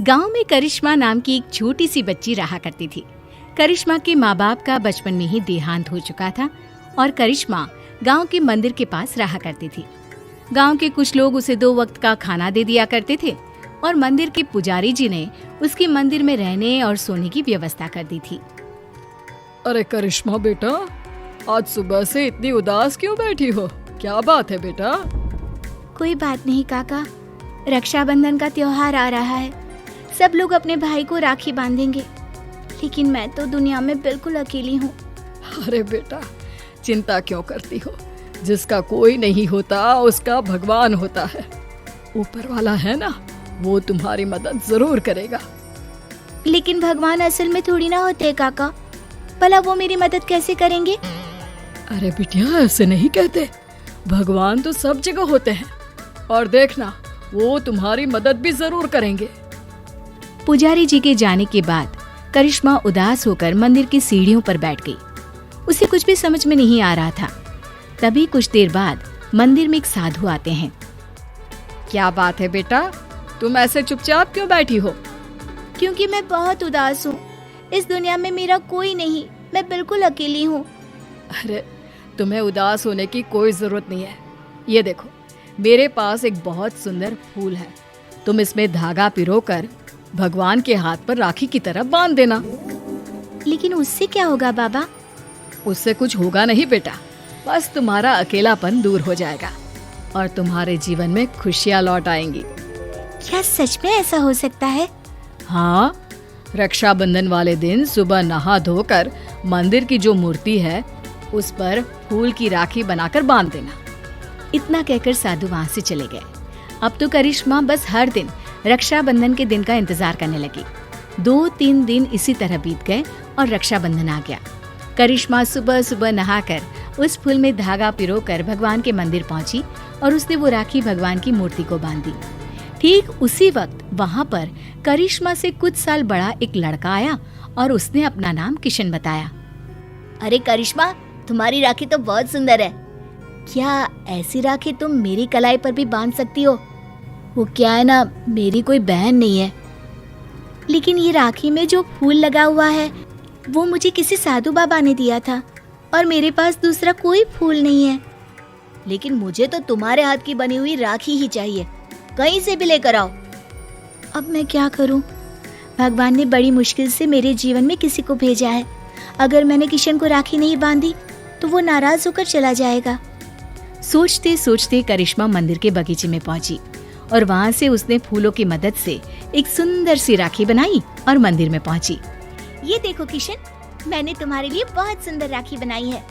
गांव में करिश्मा नाम की एक छोटी सी बच्ची रहा करती थी। करिश्मा के माँ बाप का बचपन में ही देहांत हो चुका था और करिश्मा गांव के मंदिर के पास रहा करती थी। गांव के कुछ लोग उसे 2 वक्त का खाना दे दिया करते थे और मंदिर के पुजारी जी ने उसकी मंदिर में रहने और सोने की व्यवस्था कर दी थी। अरे करिश्मा बेटा, आज सुबह से इतनी उदास क्यों बैठी हो? क्या बात है बेटा? कोई बात नहीं काका, रक्षाबंधन का त्योहार आ रहा है। सब लोग अपने भाई को राखी बांधेंगे, लेकिन मैं तो दुनिया में बिल्कुल अकेली हूँ। अरे बेटा, चिंता क्यों करती हो? जिसका कोई नहीं होता उसका भगवान होता है। ऊपर वाला है ना, वो तुम्हारी मदद जरूर करेगा। लेकिन भगवान असल में थोड़ी ना होते हैं काका, भला वो मेरी मदद कैसे करेंगे? अरे बिटिया, ऐसे नहीं कहते। भगवान तो सब जगह होते हैं और देखना, वो तुम्हारी मदद भी जरूर करेंगे। पुजारी जी के जाने के बाद करिश्मा उदास होकर मंदिर की सीढ़ियों पर बैठ गई। उसे कुछ भी समझ में नहीं आ रहा था। तभी कुछ देर बाद मंदिर में एक साधु आते हैं। क्या बात है बेटा, तुम ऐसे चुपचाप क्यों बैठी हो? क्योंकि मैं बहुत उदास हूँ। इस दुनिया में मेरा कोई नहीं, मैं बिल्कुल अकेली हूँ। अरे तुम्हें उदास होने की कोई जरूरत नहीं है। ये देखो, मेरे पास एक बहुत सुंदर फूल है। तुम इसमें धागा पिरोकर भगवान के हाथ पर राखी की तरह बांध देना। लेकिन उससे क्या होगा बाबा? उससे कुछ होगा नहीं बेटा, बस तुम्हारा अकेलापन दूर हो जाएगा और तुम्हारे जीवन में खुशियाँ लौट आएंगी। क्या सच में ऐसा हो सकता है? हाँ, रक्षाबंधन वाले दिन सुबह नहा धोकर मंदिर की जो मूर्ति है उस पर फूल की राखी बनाकर बांध देना। इतना कहकर साधु वहाँ से चले गए। अब तो करिश्मा बस हर दिन रक्षाबंधन के दिन का इंतजार करने लगी। 2-3 दिन इसी तरह बीत गए और रक्षाबंधन आ गया। करिश्मा सुबह सुबह नहाकर उस फूल में धागा पिरोकर भगवान के मंदिर पहुंची और उसने वो राखी भगवान की मूर्ति को बांधी। ठीक उसी वक्त वहाँ पर करिश्मा से कुछ साल बड़ा एक लड़का आया और उसने अपना नाम किशन बताया। अरे करिश्मा, तुम्हारी राखी तो बहुत सुंदर है। क्या ऐसी राखी तुम मेरी कलाई पर भी बांध सकती हो? वो क्या है ना, मेरी कोई बहन नहीं है। लेकिन ये राखी में जो फूल लगा हुआ है वो मुझे किसी साधु बाबा ने दिया था और मेरे पास दूसरा कोई फूल नहीं है। लेकिन मुझे तो तुम्हारे हाथ की बनी हुई राखी ही चाहिए, कहीं से भी लेकर आओ। अब मैं क्या करूं? भगवान ने बड़ी मुश्किल से मेरे जीवन में किसी को भेजा है। अगर मैंने किशन को राखी नहीं बांधी तो वो नाराज होकर चला जाएगा। सोचते सोचते करिश्मा मंदिर के बगीचे में पहुंची और वहाँ से उसने फूलों की मदद से एक सुंदर सी राखी बनाई और मंदिर में पहुंची। ये देखो किशन, मैंने तुम्हारे लिए बहुत सुंदर राखी बनाई है।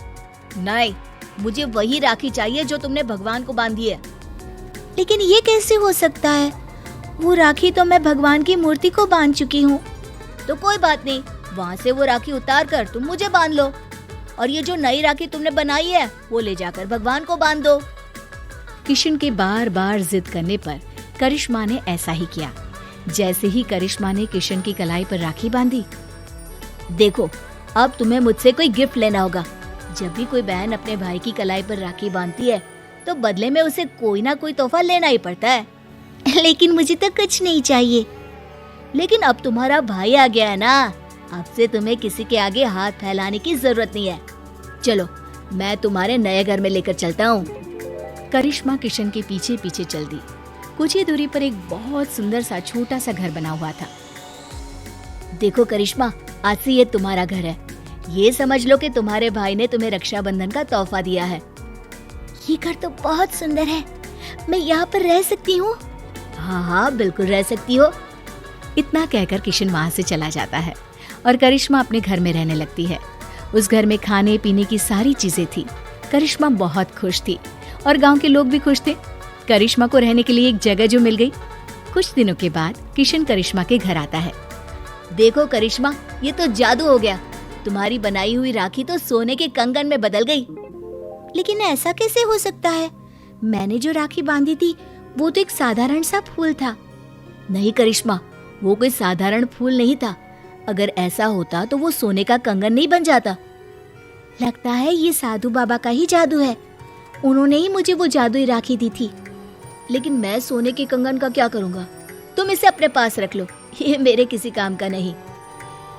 नहीं, मुझे वही राखी चाहिए जो तुमने भगवान को बांधी है। लेकिन ये कैसे हो सकता है? वो राखी तो मैं भगवान की मूर्ति को बांध चुकी हूँ। तो कोई बात नहीं, वहाँ से वो राखी उतार कर तुम मुझे बांध लो और ये जो नई राखी तुमने बनाई है वो ले जाकर भगवान को बांध दो। किशन के बार बार जिद करने पर करिश्मा ने ऐसा ही किया। जैसे ही करिश्मा ने किशन की कलाई पर राखी बांधी, देखो, अब तुम्हें मुझसे कोई गिफ्ट लेना होगा। जब भी कोई बहन अपने भाई की कलाई पर राखी बांधती है तो बदले में उसे कोई ना कोई तोहफा लेना ही पड़ता है। लेकिन मुझे तो कुछ नहीं चाहिए। लेकिन अब तुम्हारा भाई आ गया है ना, अब से तुम्हें किसी के आगे हाथ फैलाने की जरूरत नहीं है। चलो, मैं तुम्हारे नए घर में लेकर चलता हूँ। करिश्मा किशन के पीछे पीछे चल दी। कुछ ही दूरी पर एक बहुत सुंदर सा छोटा सा घर बना हुआ था। देखो करिश्मा, आज से ये तुम्हारा घर है। ये समझ लो कि तुम्हारे भाई ने तुम्हें रक्षाबंधन का तोहफा दिया है। ये घर तो बहुत सुंदर है, मैं यहाँ पर रह सकती हूँ? हाँ हाँ, बिल्कुल रह सकती हो। इतना कहकर किशन वहाँ से चला जाता है और करिश्मा अपने घर में रहने लगती है। उस घर में खाने पीने की सारी चीजें थी। करिश्मा बहुत खुश थी और गांव के लोग भी खुश थे। करिश्मा को रहने के लिए एक जगह जो मिल गई। कुछ दिनों के बाद किशन करिश्मा के घर आता है। देखो करिश्मा, ये तो जादू हो गया। तुम्हारी बनाई हुई राखी तो सोने के कंगन में बदल गई। लेकिन ऐसा कैसे हो सकता है? मैंने जो राखी बांधी थी वो तो एक साधारण सा फूल था। नहीं करिश्मा, वो कोई साधारण फूल नहीं था। अगर ऐसा होता तो वो सोने का कंगन नहीं बन जाता। लगता है ये साधु बाबा का ही जादू है। उन्होंने ही मुझे वो जादुई राखी दी थी। लेकिन मैं सोने के कंगन का क्या करूँगा? तुम इसे अपने पास रख लो, ये मेरे किसी काम का नहीं।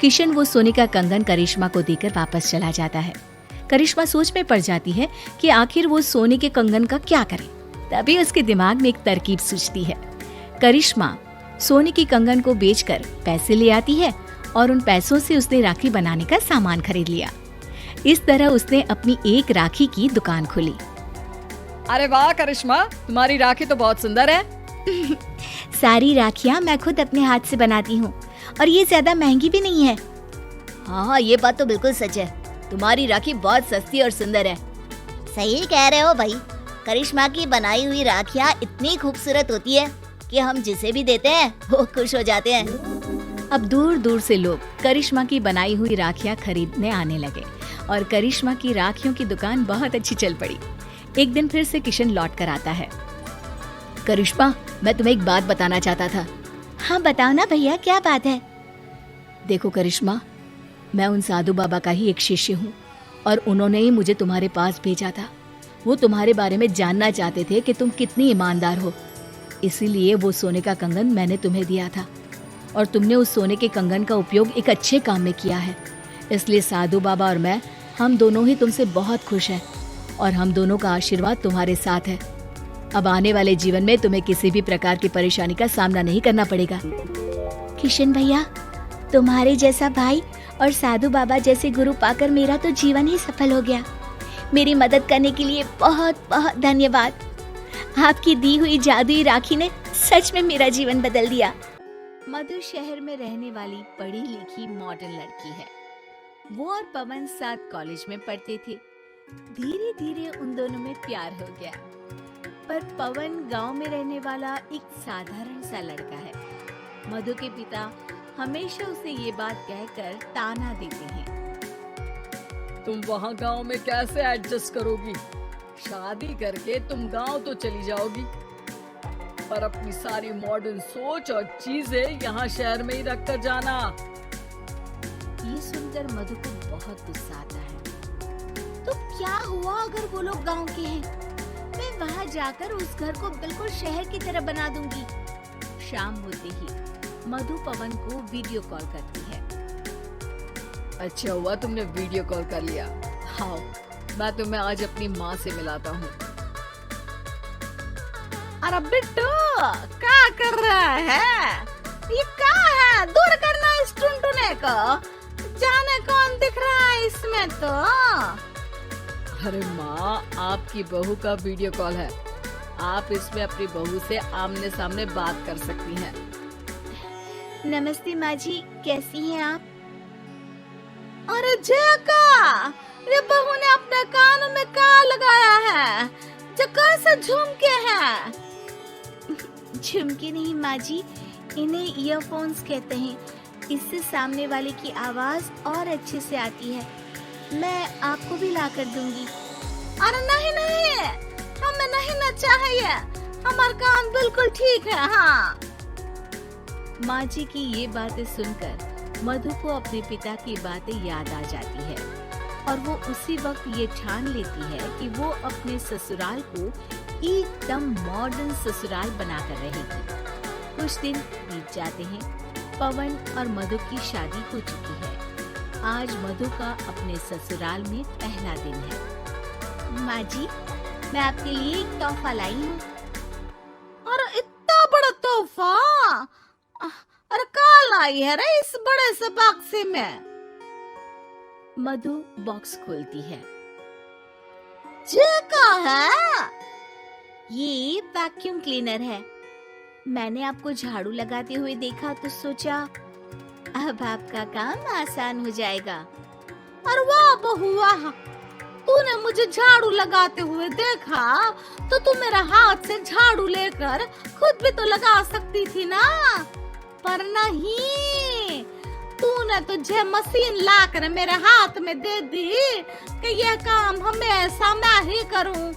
किशन वो सोने का कंगन करिश्मा को देकर वापस चला जाता है। करिश्मा सोच में पड़ जाती है कि आखिर वो सोने के कंगन का क्या करे। तभी उसके दिमाग में एक तरकीब सूझती है। करिश्मा सोने की कंगन को बेचकर पैसे ले आती है और उन पैसों से उसने राखी बनाने का सामान खरीद लिया। इस तरह उसने अपनी एक राखी की दुकान खोली। अरे वाह करिश्मा, तुम्हारी राखी तो बहुत सुंदर है। सारी राखियां मैं खुद अपने हाथ से बनाती हूँ और ये ज्यादा महंगी भी नहीं है। हाँ, ये बात तो बिल्कुल सच है। तुम्हारी राखी बहुत सस्ती और सुंदर है। सही कह रहे हो भाई। करिश्मा की बनाई हुई राखियां इतनी खूबसूरत होती है कि हम जिसे भी देते हैं वो खुश हो जाते हैं। अब दूर दूर से लोग करिश्मा की बनाई हुई राखियां खरीदने आने लगे और करिश्मा की राखियों की दुकान बहुत अच्छी चल पड़ी। एक दिन फिर से किशन लौट कर आता है। करिश्मा, मैं तुम्हें एक बात बताना चाहता था। हाँ बताओ ना भैया, क्या बात है? देखो करिश्मा, मैं उन साधु बाबा का ही एक शिष्य हूँ और उन्होंने ही मुझे तुम्हारे पास भेजा था। वो तुम्हारे बारे में जानना चाहते थे कि तुम कितनी ईमानदार हो। इसीलिए वो सोने का कंगन मैंने तुम्हें दिया था और तुमने उस सोने के कंगन का उपयोग एक अच्छे काम में किया है। इसलिए साधु बाबा और मैं, हम दोनों ही तुमसे बहुत खुश हैं और हम दोनों का आशीर्वाद तुम्हारे साथ है। अब आने वाले जीवन में तुम्हें किसी भी प्रकार की परेशानी का सामना नहीं करना पड़ेगा। किशन भैया, तुम्हारे जैसा भाई और साधु बाबा जैसे गुरु पाकर मेरा तो जीवन ही सफल हो गया। मेरी मदद करने के लिए बहुत बहुत धन्यवाद। आपकी दी हुई जादुई राखी ने सच में मेरा जीवन बदल दिया। मधु शहर में रहने वाली पढ़ी लिखी मॉडर्न लड़की है। वो और पवन साथ कॉलेज में पढ़ते थे। धीरे धीरे उन दोनों में प्यार हो गया। पर पवन गांव में रहने वाला एक साधारण सा लड़का है। मधु के पिता हमेशा उसे ये बात कहकर ताना देते हैं। तुम वहाँ गांव में कैसे एडजस्ट करोगी? शादी करके तुम गांव तो चली जाओगी, पर अपनी सारी मॉडर्न सोच और चीजें यहाँ शहर में ही रख कर जाना। ये सुनकर मधु को बहुत गुस्सा आता है। तो क्या हुआ अगर वो लोग गांव के हैं? मैं वहाँ जाकर उस घर को बिल्कुल शहर की तरह बना दूंगी। शाम होते ही मधु पवन को वीडियो कॉल करती है। अच्छा हुआ तुमने वीडियो कॉल कर लिया। हाँ, मैं तुम्हें आज अपनी माँ से मिलाता हूँ। अरे बिट्टू, क्या कर रहा है? ये क्या है? दूर करना इस टुनटुने को। जाने कौन दिख रहा है इसमें तो। अरे माँ, आपकी बहू का वीडियो कॉल है। आप इसमें अपनी बहू से आमने सामने बात कर सकती हैं। नमस्ते माँ जी, कैसी हैं आप? अरे जेका, ये बहू ने अपने कानों में क्या लगाया है? जो कैसे झुमके हैं? झुमके नहीं माँ जी, इन्हें ईयरफोन्स कहते हैं। इससे सामने वाले की आवाज और अच्छे से आती है। मैं आपको भी ला कर दूंगी। अरे नहीं नहीं, हमें नहीं ना चाहिए। हमारे कान बिल्कुल ठीक है। हाँ। माँ जी की ये बातें सुनकर मधु को अपने पिता की बातें याद आ जाती है और वो उसी वक्त ये ठान लेती है कि वो अपने ससुराल को एकदम मॉडर्न ससुराल बनाकर रहेगी। कुछ दिन बीत जाते हैं। पवन और मधु की शादी हो चुकी है। आज मधु का अपने ससुराल में पहला दिन है। माँ जी, मैं आपके लिए एक तोहफा लाई हूँ। अरे इतना बड़ा तोहफा? अरे क्या लाई है रे इस बड़े से बक्से में? मधु बॉक्स खोलती है। ये क्या है? ये वैक्यूम क्लीनर है। मैंने आपको झाड़ू लगाते हुए देखा तो सोचा अब आपका काम आसान हो जाएगा। अरे वाह बहू वाह, तूने मुझे झाड़ू लगाते हुए देखा तो तू मेरा हाथ से झाड़ू लेकर खुद भी तो लगा सकती थी ना। पर नहीं, तूने तुझे मशीन लाकर मेरे हाथ में दे दी कि यह काम हमेशा मैं ही करूं।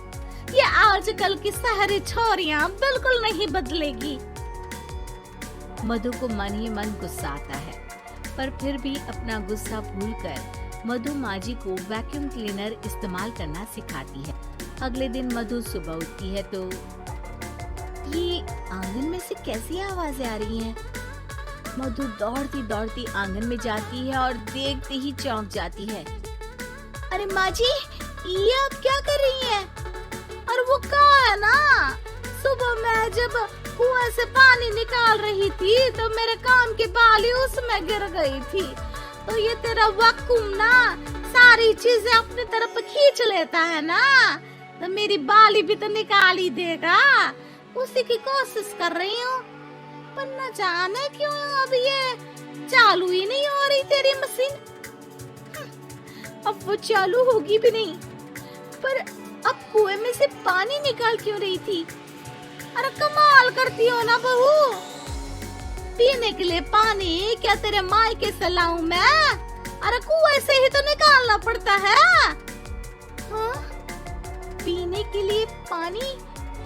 ये आजकल की शहरी छोरियां बिल्कुल नहीं बदलेगी। मधु को मन ही मन गुस्सा आता है, पर फिर भी अपना गुस्सा भूलकर मधु माँ जी को वैक्यूम क्लीनर इस्तेमाल करना सिखाती है। अगले दिन मधु सुबह उठती है तो ये आंगन में से कैसी आवाजें आ रही हैं? मधु दौड़ती दौड़ती आंगन में जाती है और देखते ही चौंक जाती है। अरे माँ जी, ये आप क्या कर रही हैं? और वो कहा है ना, सुबह मैं जब कुएं से पानी निकाल रही थी तो मेरे कान की बाली उसमें गिर गई थी। तो ये तेरा वक्कुम ना सारी चीजें अपनी तरफ खींच लेता है ना, तो मेरी बाली भी तो निकाल ही देगा। उसी की कोशिश कर रही हूँ, पर न जाने क्यों अब ये चालू ही नहीं हो रही तेरी मशीन। अब वो चालू होगी भी नहीं। पर अब कुएं में से पानी निकाल क्यों रही थी? अरे कमाल करती हो ना बहू। पीने के लिए पानी क्या तेरे मायके से लाऊं मैं? अरे कुएं से ही तो निकालना पड़ता है। हाँ? पीने के लिए पानी,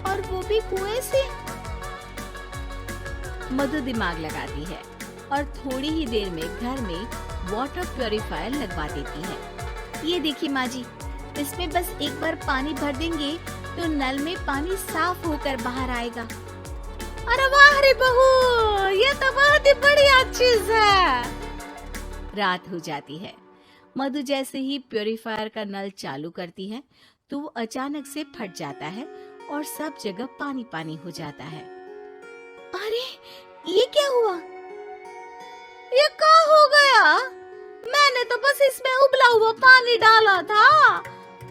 और वो भी कुएं से? मधु दिमाग लगाती है और थोड़ी ही देर में घर में वाटर प्यूरिफायर लगवा देती है। ये देखिए माँ जी, इसमें बस एक बार पानी भर देंगे तो नल में पानी साफ होकर बाहर आएगा। अरे वाह रे बहू, ये तो बहुत ही बढ़िया चीज है। रात हो जाती है। मधु जैसे ही प्यूरिफायर का नल चालू करती है तो वो अचानक से फट जाता है और सब जगह पानी पानी हो जाता है। अरे ये क्या हुआ? ये क्या हो गया? मैंने तो बस इसमें उबला हुआ पानी डाला था,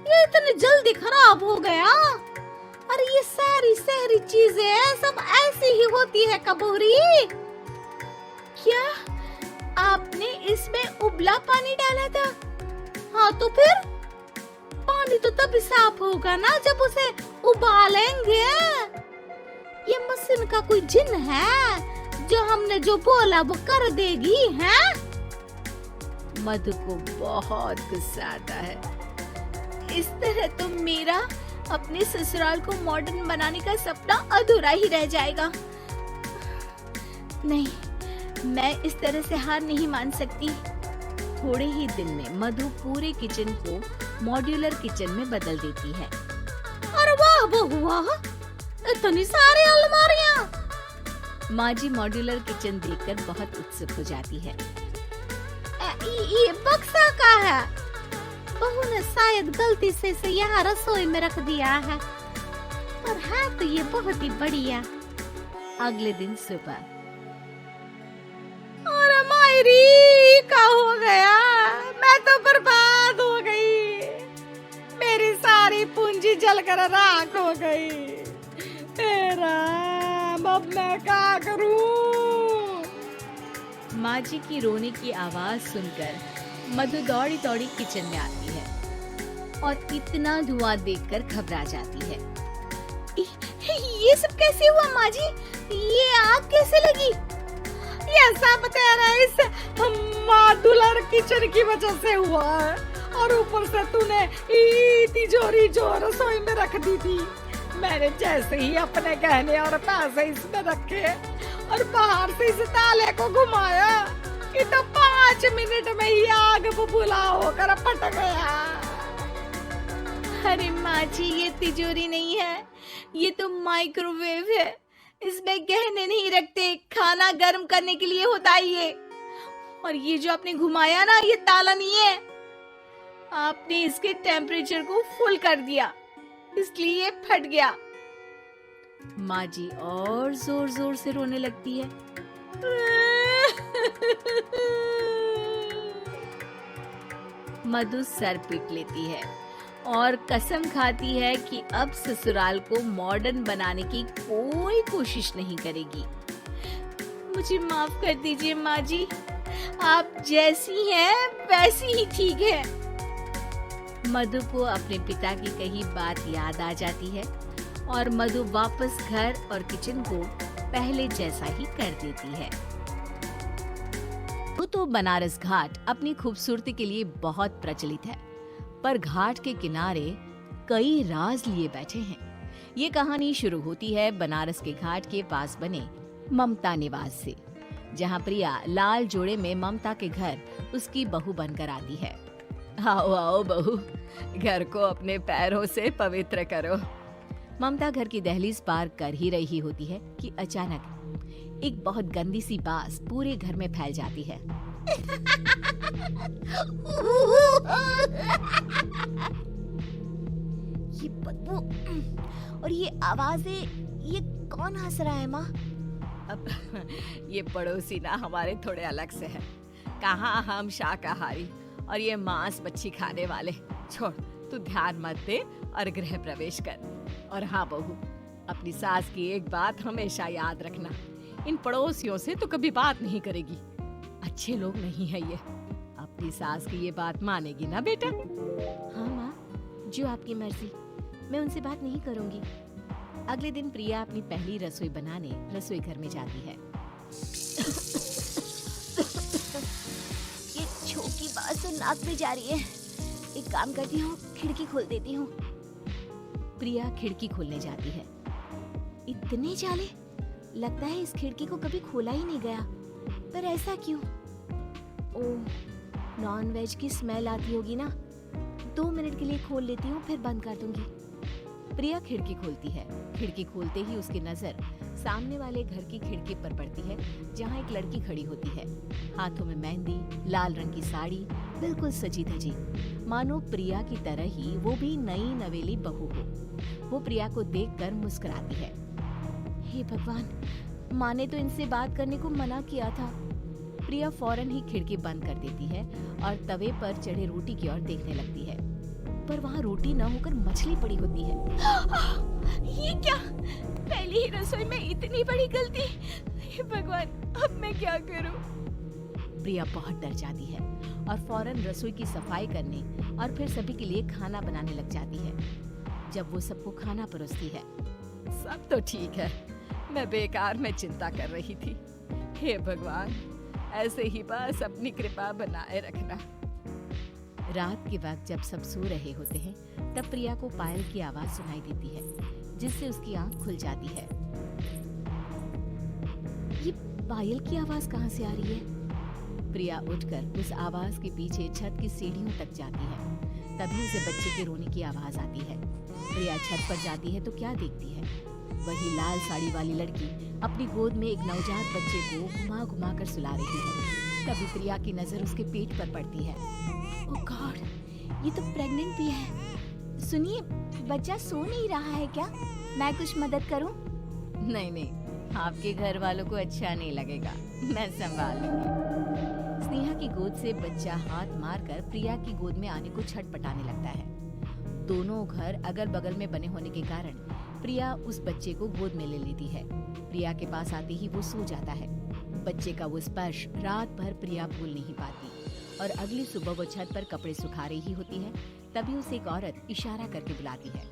ये इतनी जल्दी खराब हो गया। अरे ये सारी शहरी चीजें सब ऐसी ही होती है कबूरी। क्या आपने इसमें उबला पानी डाला था? हाँ तो फिर पानी तो तभी साफ होगा ना जब उसे उबालेंगे। ये मशीन का कोई जिन है जो हमने जो बोला वो कर देगी है? मधु को बहुत गुस्सा आता है। इस तरह तो मेरा अपने ससुराल को मॉडर्न बनाने का सपना अधूरा ही रह जाएगा। नहीं, मैं इस तरह से हार नहीं मान सकती। थोड़े ही दिन में मधु पूरे किचन को मॉड्यूलर किचन में बदल देती है। अरे वाह बहू वाह, इतनी सारी अलमारियां। माँ जी मॉड्यूलर किचन देखकर बहुत उत्सुक हो जाती है। ये बक्सा का है। बहू ने शायद गलती से इसे यहाँ रसोई में रख दिया है, पर है तो ये बहुत ही बढ़िया। अगले दिन सुबह। अरे मायरी, क्या हो गया? मैं तो बर्बाद हो गई। मेरी सारी पूंजी जलकर राख हो गई। तेरा अब मैं क्या करूं? माँ जी की रोने की आवाज सुनकर मधु दौड़ी दौड़ी किचन में आती है और इतना धुआं देखकर घबरा जाती है। ये सब कैसे हुआ माँ जी? ये आग कैसे लगी? ये सब तेरा इस मॉड्यूलर किचन की वजह से हुआ है, और ऊपर से तूने तिजोरी जो रसोई में रख दी थी। मैंने जैसे ही अपने गहने और पैसे इसमें रखे और बाहर से इस ताले को घुमाया, ये तो 5 मिनट में ही आग बबूला होकर फट गया। अरे माँ जी, ये तिजोरी नहीं है, ये तो माइक्रोवेव है। इसमें गहने नहीं रखते, खाना गर्म करने के लिए होता है ये। और ये जो आपने घुमाया ना, ये ताला नहीं है, आपने इसके टेम्परेचर को फुल कर दिया, इसलिए ये फट गया। माँ जी और जोर जोर से रोने लगती है। मधु सर पीट लेती है और कसम खाती है कि अब ससुराल को मॉडर्न बनाने की कोई कोशिश नहीं करेगी। मुझे माफ कर दीजिए माँ जी, आप जैसी हैं वैसी ही ठीक है। मधु को अपने पिता की कही बात याद आ जाती है और मधु वापस घर और किचन को पहले जैसा ही कर देती है। तो बनारस घाट अपनी खूबसूरती के लिए बहुत प्रचलित है, पर घाट के किनारे कई राज लिए बैठे हैं। ये कहानी शुरू होती है बनारस के घाट के पास बने ममता निवास से, जहाँ प्रिया लाल जोड़े में ममता के घर उसकी बहू बनकर आती है। आओ आओ बहू, घर को अपने पैरों से पवित्र करो। ममता घर की दहलीज पार कर ही रही होती है कि अचानक एक बहुत गंदी सी बास पूरे घर में फैल जाती है। ये बदबू और ये आवाजें, ये कौन हंस रहा है माँ? अब ये पड़ोसी ना हमारे थोड़े अलग से है। कहाँ हम शाकाहारी और ये मांस मच्छी खाने वाले। छोड़, तू ध्यान मत दे और गृह प्रवेश कर। और हाँ बहू, अपनी सास की एक बात हमेशा याद रखना, इन पड़ोसियों से तो कभी बात नहीं करेगी। अच्छे लोग नहीं है ये। अपनी सास की ये बात मानेगी ना बेटा? हाँ माँ, जो आपकी मर्जी, मैं उनसे बात नहीं करूंगी। अगले दिन प्रिया अपनी पहली रसोई बनाने रसोई घर में जाती है। ये छोटी बात तो नाक में जा रही है। एक काम करती हूँ, खिड़की खोल देती हूँ। प्रिया खिड़की खोलने जाती है। इतने जाले, लगता है इस खिड़की को कभी खोला ही नहीं गया। पर ऐसा क्यों? ओह, नॉन वेज की स्मेल आती होगी ना। 2 मिनट के लिए खोल लेती हूँ, फिर बंद कर दूंगी। प्रिया खिड़की खोलती है। खिड़की खोलते ही उसकी नजर सामने वाले घर की खिड़की पर पड़ती है, जहाँ एक लड़की खड़ी होती है। हाथों में मेहंदी, लाल रंग की साड़ी, बिल्कुल सजी धजी, मानो प्रिया की तरह ही वो भी नई नवेली बहू हो। वो प्रिया को देखकर मुस्कुराती है। हे भगवान, माँ ने तो इनसे बात करने को मना किया था। प्रिया फौरन ही खिड़की बंद कर देती है और तवे पर चढ़े रोटी की ओर देखने लगती है, पर वहाँ रोटी न होकर मछली पड़ी होती है। ये क्या? पहली ही रसोई में इतनी बड़ी गलती। हे भगवान, अब मैं क्या करूं? प्रिया बहुत डर जाती है और फौरन रसोई की सफाई करने और फिर सभी के लिए खाना बनाने लग जाती है। जब वो सबको खाना परोसती है, सब तो ठीक है, मैं बेकार में चिंता कर रही थी। हे भगवान, ऐसे ही बस अपनी कृपा बनाए रखना। रात के वक्त जब सब सो रहे होते हैं, तब प्रिया को पायल की आवाज सुनाई देती है, जिससे उसकी आंख खुल जाती है। ये पायल की आवाज कहाँ से आ रही है? प्रिया उठकर उस आवाज के पीछे छत की सीढ़ियों तक जाती है। तभी उसे बच्चे के रोने की आवाज आती है। प्रिया छत पर जाती है तो क्या देखती है? वही लाल साड़ी वाली लड़की अपनी गोद में एक नवजात बच्चे को घुमा घुमा कर सुला रही है। तभी प्रिया की नजर उसके पेट पर पड़ती है। ओह गॉड, ये तो प्रेग्नेंट भी है। सुनिए, बच्चा सो नहीं रहा है क्या? मैं कुछ मदद करूं? नहीं नहीं, आपके घर वालों को अच्छा नहीं लगेगा, मैं संभाल लूंगी। स्नेहा की गोद से बच्चा हाथ मारकर प्रिया की गोद में आने को छटपटाने लगता है। दोनों घर अगल बगल में बने होने के कारण प्रिया उस बच्चे को गोद में ले लेती है। प्रिया के पास आते ही वो सो जाता है। बच्चे का वो स्पर्श रात भर प्रिया भूल नहीं पाती और अगली सुबह वो छत पर कपड़े सुखा रही होती है। तभी उसे एक औरत इशारा करके बुलाती है।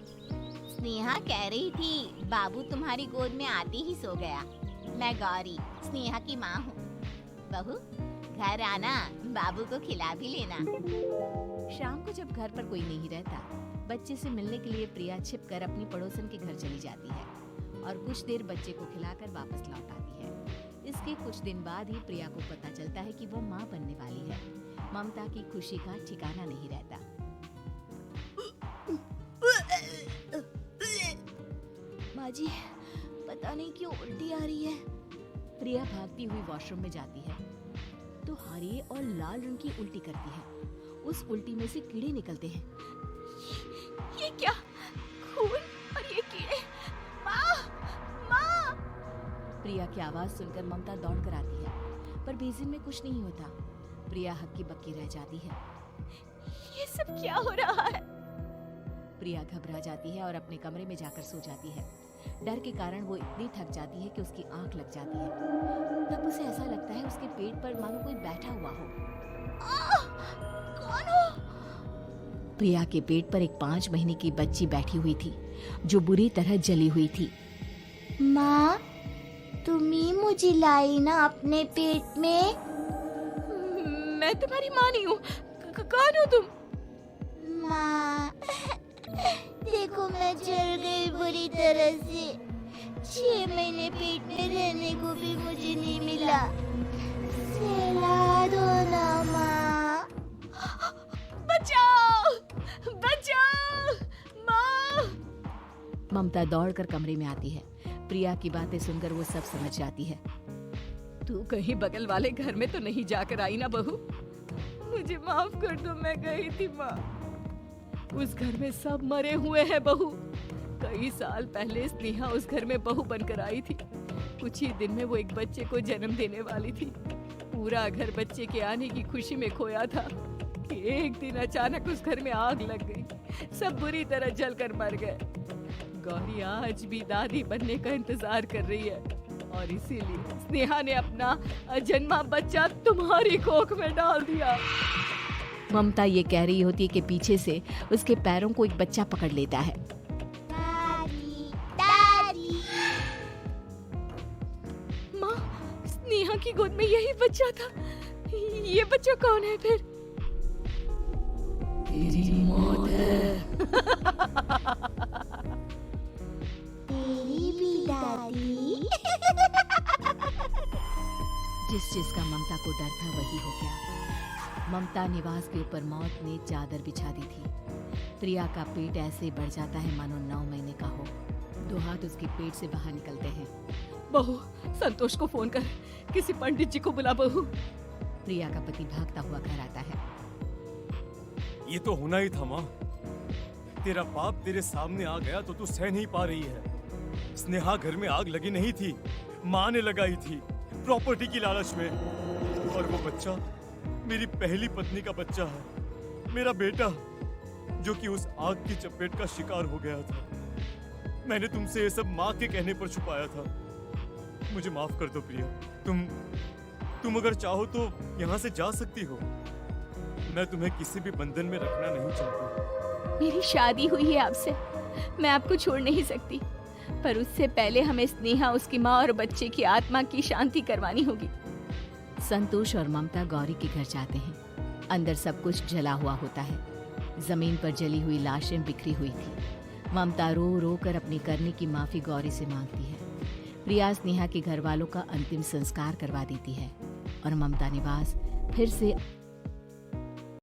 स्नेहा कह रही थी बाबू तुम्हारी गोद में आते ही सो गया। मैं गौरी, स्नेहा की माँ हूँ। बहू, घर आना, बाबू को खिला भी लेना। शाम को जब घर पर कोई नहीं रहता, बच्चे से मिलने के लिए प्रिया छिपकर अपनी पड़ोसन के घर चली जाती है और कुछ देर बच्चे को खिलाकर वापस लौट आती है। इसके कुछ दिन बाद ही प्रिया को पता चलता है कि वह माँ बनने वाली है। ममता की खुशी का ठिकाना नहीं रहता। माँ जी, पता नहीं क्यों उल्टी आ रही है। प्रिया भागती हुई वॉशरूम में जाती है तो हरे और लाल रंग की उल्टी करती है। उस उल्टी में से कीड़े निकलते हैं। ये क्या? खून और ये कीड़े! माँ! माँ! प्रिया की आवाज सुनकर ममता दौड़ कर आती है, पर बेसिन में कुछ नहीं होता। प्रिया हक्की बक्की रह जाती है। ये सब क्या हो रहा है? प्रिया घबरा जाती है और अपने कमरे में जाकर सो जाती है। डर के कारण वो इतनी थक जाती है कि उसकी आंख लग जाती है। तब उसे ऐसा लगता है उसके पेट पर मानो कोई बैठा हुआ हो। कौन हो? प्रिया के पेट पर एक 5 महीने की बच्ची बैठी हुई थी, जो बुरी तरह जली हुई थी। माँ, तुम ही मुझे लाई ना अपने पेट में? मैं तुम्हारी माँ नहीं हूँ। कौन हो तुम? माँ, देखो मैं जल गई बुरी तरह से। 6 महीने पेट में रहने को भी मुझे नहीं मिला। सहला दो ना माँ। बचाओ! बचाओ! माँ! ममता दौड़कर कमरे में आती है। प्रिया की बातें सुनकर वो सब समझ जाती है। तू कहीं बगल वाले घर में तो नहीं जाकर आई ना बहू? मुझे माफ कर दो, मैं गई थी माँ। उस घर में सब मरे हुए हैं बहू। कई साल पहले स्नेहा उस घर में बहू बनकर आई थी। कुछ ही दिन में वो एक बच्चे को जन्म देने वाली थी। पूरा घर बच्चे के आने की खुशी में खोया था कि एक दिन अचानक उस घर में आग लग गई। सब बुरी तरह जलकर मर गए। गौरी आज भी दादी बनने का इंतजार कर रही है और इसीलिए स्नेहा ने अपना अजन्मा बच्चा तुम्हारी कोख में डाल दिया। ममता ये कह रही होती है कि पीछे से उसके पैरों को एक बच्चा पकड़ लेता है। दादी, दादी। माँ, स्नेहा की गोद में यही बच्चा था। ये बच्चा कौन है फिर? तेरी मौत है। तेरी भी दादी। जिस चीज का ममता को डर था वही हो गया। ममता निवास के ऊपर मौत ने चादर बिछा दी थी। प्रिया का पेट ऐसे बढ़ जाता है मानो 9 महीने का हो। 2 हाथ उसके पेट से बाहर निकलते हैं। बहू, संतोष को फोन कर, किसी पंडित जी को बुला बहू। प्रिया का पति भागता हुआ घर आता है। ये तो होना ही था माँ। तेरा बाप तेरे सामने आ गया तो तू सह नहीं पा रही है। स्नेहा घर में आग लगी नहीं थी, माँ ने लगाई थी प्रॉपर्टी की लालच में। और वो बच्चा मेरी पहली पत्नी का बच्चा है, मेरा बेटा, जो कि उस आग की चपेट का शिकार हो गया था। मैंने तुमसे ये सब माँ के कहने पर छुपाया था। मुझे माफ कर दो प्रिया। तुम अगर चाहो तो यहाँ से जा सकती हो। मैं तुम्हें किसी भी बंधन में रखना नहीं चाहती। मेरी शादी हुई है आपसे, मैं आपको छोड़ नहीं सकती, पर उससे पहले हमें स्नेहा, उसकी माँ और बच्चे की आत्मा की शांति करवानी होगी। संतोष और ममता गौरी के घर जाते हैं। अंदर सब कुछ जला हुआ होता है। जमीन पर जली हुई लाशें बिखरी हुई थी। ममता रो रो कर अपनी करने की माफी गौरी से मांगती है। प्रिया स्नेहा के घर वालों का अंतिम संस्कार करवा देती है और ममता निवास फिर से